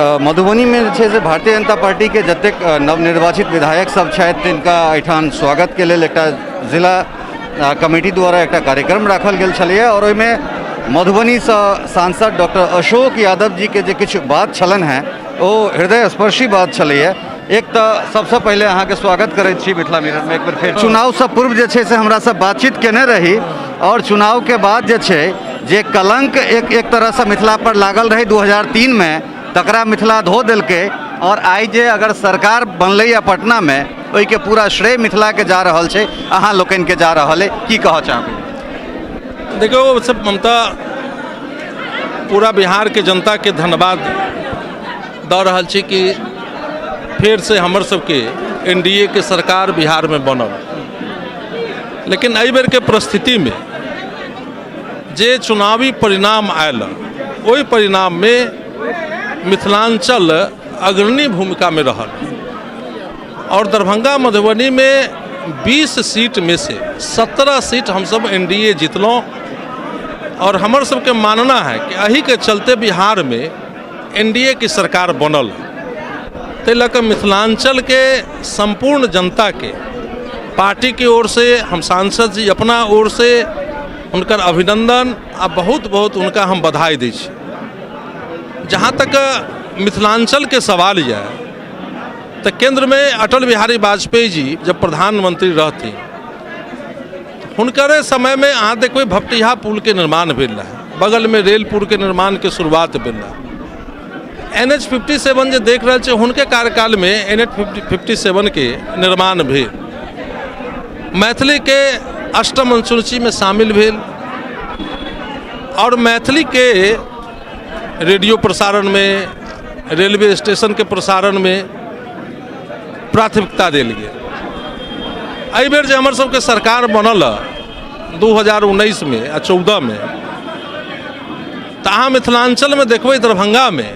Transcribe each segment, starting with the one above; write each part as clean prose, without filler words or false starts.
मधुबनी में जे छै से भारतीय जनता पार्टी के जतेक नवनिर्वाचित विधायक सब छथि तिनका एहिठाम स्वागत के लेल एकटा जिला कमेटी द्वारा एकटा कार्यक्रम राखल गेल छलैए और ओहिमे मधुबनी से सांसद डॉक्टर अशोक यादव जी के जे किछु बात छलन हैं ओ हृदय स्पर्शी बात छलैए। एक तो सबसे पहले अहाँ के स्वागत करैत छी मिथिला मिरर में। एक बार फिर चुनाव से पूर्व जे छै से हमरा सब बातचीत केने रही और चुनाव के बाद जे छै जे कलंक एक तरह से मिथिला पर लागल रही 2003 में तकरा मिथिला धो देलकै और आई जे अगर सरकार बनलै पटना में ओहि के पूरा श्रेय मिथिला के जा रहल छै, अहाँ लोकनि के जा रहल है, की कह चाहबै? देखो सब ममता पूरा बिहार के जनता के धन्यवाद दऽ रहल छी कि फिर से हमर सबके एनडीए के सरकार बिहार में बनल। लेकिन एहि बेर के परिस्थिति में जे चुनावी परिणाम आयल ओहि परिणाम में मिथिलांचल अग्रणी भूमिका में रहल और दरभंगा मधुबनी में 20 सीट में से 17 सीट हम सब एनडीए जीतलों और हमर सबके मानना है कि अही के चलते बिहार में एनडीए की सरकार बनल। तै लऽ कऽ मिथिलांचल के संपूर्ण जनता के पार्टी की ओर से हम सांसद जी अपना ओर से उनकर अभिनंदन आ बहुत बहुत उनका हम बधाई दै छी। जहाँ तक मिथिलांचल के सवाल है तो केंद्र में अटल बिहारी वाजपेयी जी जब प्रधानमंत्री रहती हुनकरे समय में अहाँ देखो भपटिहा पुल के निर्माण भेल रहा, बगल में रेल पुल के निर्माण के शुरुआत भेल रहा। NH 57 जो देख रहे छे हुनके कार्यकाल में NH 57 के निर्माण भेल, मैथिली के अष्टम अनुसूची में शामिल भेल और मैथिली के रेडियो प्रसारण में रेलवे स्टेशन के प्रसारण में प्राथमिकता देल गेल। एहि बेर जे हमर सबके सरकार बनल 2019 में आ 14 में तो अहाँ मिथिलांचल में देखबै दरभंगा में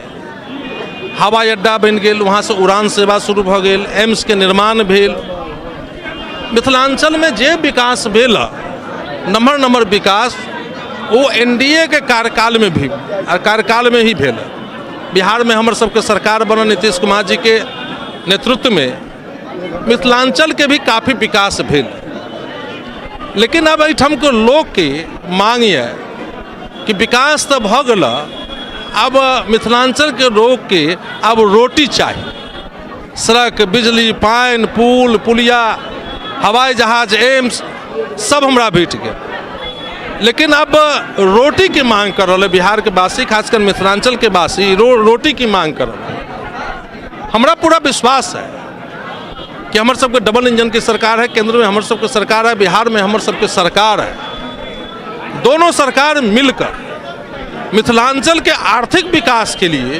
हवाई अड्डा बन गेल, वहाँ से उड़ान सेवा शुरू भ गेल, एम्स के निर्माण भेल। मिथिलांचल में जे विकास भेल नम्हर नम्हर विकास वो एनडीए के कार्यकाल में भी कार्यकाल में ही भेल। बिहार में हमर सबके सरकार बनल नीतीश कुमार जी के नेतृत्व में मिथिलांचल के भी काफ़ी विकास भेल। लेकिन अब एहिठाम के लोग के मांग है कि विकास तो भ गेल, अब मिथिलांचल के लोग के अब रोटी चाहिए। सड़क, बिजली, पानी, पुल, पुलिया, हवाई जहाज, एम्स सब हमरा भेट गए। लेकिन अब रोटी की मांग कर रहे बिहार के वासी, खासकर मिथिलांचल के वासी रोटी की मांग कर रहे। हमरा पूरा विश्वास है कि हमर सबके डबल इंजन की सरकार है, केंद्र में हमर सबके सरकार है, बिहार में हमर सबके सरकार है। दोनों सरकार मिलकर मिथिलांचल के आर्थिक विकास के लिए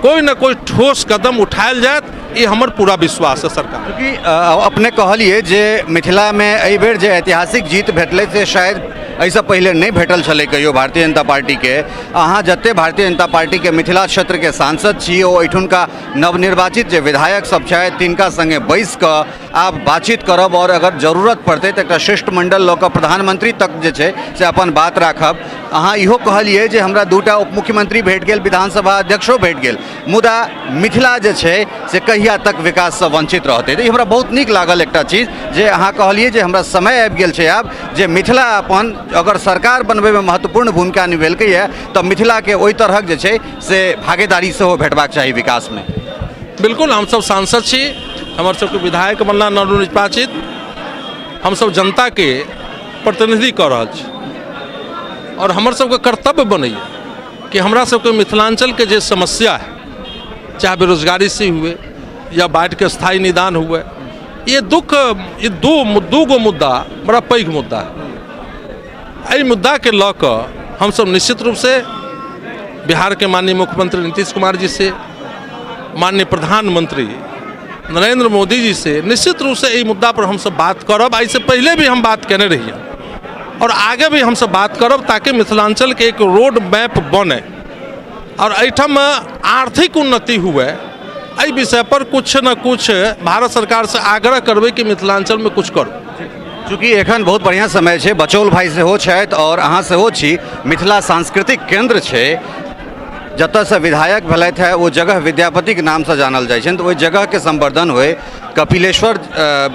कोई न कोई ठोस कदम उठायल जाए, ये हमर पूरा विश्वास है सरकार। क्योंकि अपने कहलिए जे मिथिला में एहि बेर जे ऐतिहासिक जीत भेटलै से शायद ऐसा पहले नहीं भेटल छलै कहियो भारतीय जनता पार्टी के। अहाँ जते भारतीय जनता पार्टी के मिथिला क्षेत्र के सांसद छी ओ एठुनका नवनिर्वाचित जे विधायक सब छथि तिनका संगे बैस कऽ आप बातचीत करब और अगर जरूरत पड़तै तऽ एकटा शिष्टमंडल लऽ कऽ प्रधानमंत्री तक जे छै से अपन बात राखब। अहाँ इहो कहलिए जे हमरा दूटा उप मुख्यमंत्री भेट गेल, विधानसभा अध्यक्षो भेट गेल, मुदा मिथिला जे छै से कहिया तक विकास से वंचित रहतै। तऽ हमरा बहुत नीक लागल एकटा चीज जे अहाँ कहलिए जे हमरा समय आबि गेल छै आब जे मिथिला अपन अगर सरकार बनबे में महत्वपूर्ण भूमिका निभेलकै है तो मिथिला के ओहि तरहक जे छै से भागीदारी सेहो भेटबाक चाही विकास में। बिल्कुल, हम सब सांसद छी, हमर सबके विधायक बनला नवनिर्वाचित, हम सब जनता के प्रतिनिधि कर रहल छी और हमर सबके कर्तव्य बनैया कि हमरा सबके मिथिलांचल के जे समस्या है, चाहे बेरोजगारी से हुए या बाढ़ के स्थायी निदान हुए, ये दू गो मुद्दा बड़ा पैघ मुद्दा है। एहि मुद्दा के लऽ कऽ हम सब निश्चित रूप से बिहार के माननीय मुख्यमंत्री नीतीश कुमार जी से, माननीय प्रधानमंत्री नरेंद्र मोदी जी से निश्चित रूप से इस मुद्दा पर हम सब बात करब। इससे पहले भी हम बात केने रहिए और आगे भी हम सब बात करब ताकि मिथिलांचल के एक रोड मैप बने और एहिठाम आर्थिक उन्नति हुए। एहि विषय पर कुछ न कुछ भारत सरकार से आग्रह करबै कि मिथिलांचल में कुछ करू। चूँकि एखन बहुत बढ़िया समय है, बचौल भाई सेहो छथि और अहाँ सेहो छी, मिथिला सांस्कृतिक केंद्र है, जतऽ से विधायक भेलथि है वो जगह विद्यापति के नाम से जानल जाइ छनि, तो ओहि जगह के संवर्धन होय, कपिलेश्वर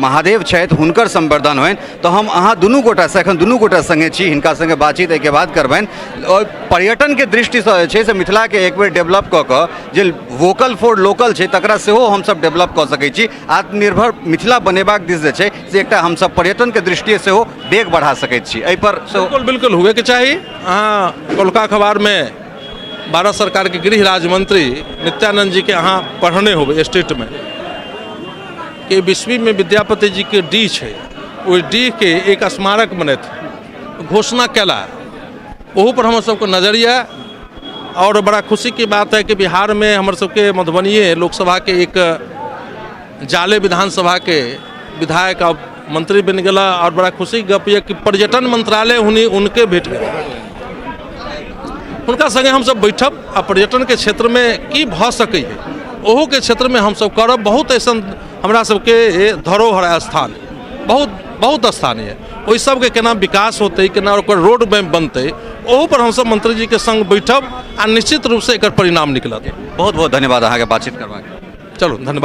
महादेव छथि हुनकर संवर्धन होनि, तो हम अहाँ दुनू गोटा से एखन दुनू गोटा संगे छी, हिनका संगे बातचीत एहिके बाद करबनि। और पर्यटन के दृष्टि से जे छै से मिथिला के एक बेर डेवलप कऽ कऽ जे वोकल फॉर लोकल छै तकरा सेहो हमसब डेवलप कऽ सकै छी। आत्मनिर्भर मिथिला बनेबाक दिस जे छै से एकटा हमसब पर्यटन के दृष्टि सेहो डेग बढ़ा सकैत छी। एहि पर बिल्कुल बिल्कुल हुए के चाही। अहाँ कोलका अखबार में भारत सरकार के गृह राज्य मंत्री नित्यानंद जी के अहाँ पढ़ने होबे स्टेट में कि 20वीं में विद्यापति जी के डी है, ओहि डी के एक स्मारक बनत घोषणा कैला, वहू पर हम सबको नजरिया। और बड़ा खुशी की बात है कि बिहार में हमर सबके मधुबनीय लोकसभा के एक जाले विधानसभा के विधायक अब मंत्री बन गला। और बड़ा खुशी गप ये कि पर्यटन मंत्रालय उनके भेट गया, उनका संगे हम सब बैठब आ पर्यटन के क्षेत्र में की भ सकै है ओहो के क्षेत्र में हम सब करब। बहुत ऐसा हमरा सबके धरोहर स्थान बहुत स्थान है, ओहि सबके केना विकास होते, केना ओकर रोड मैप बनते, ओहो पर हम सब मंत्री जी के संग बैठब आ निश्चित रूप से एकर परिणाम निकलत। बहुत बहुत धन्यवाद अहाँ के बातचीत करबाक। चलो धन्यवाद।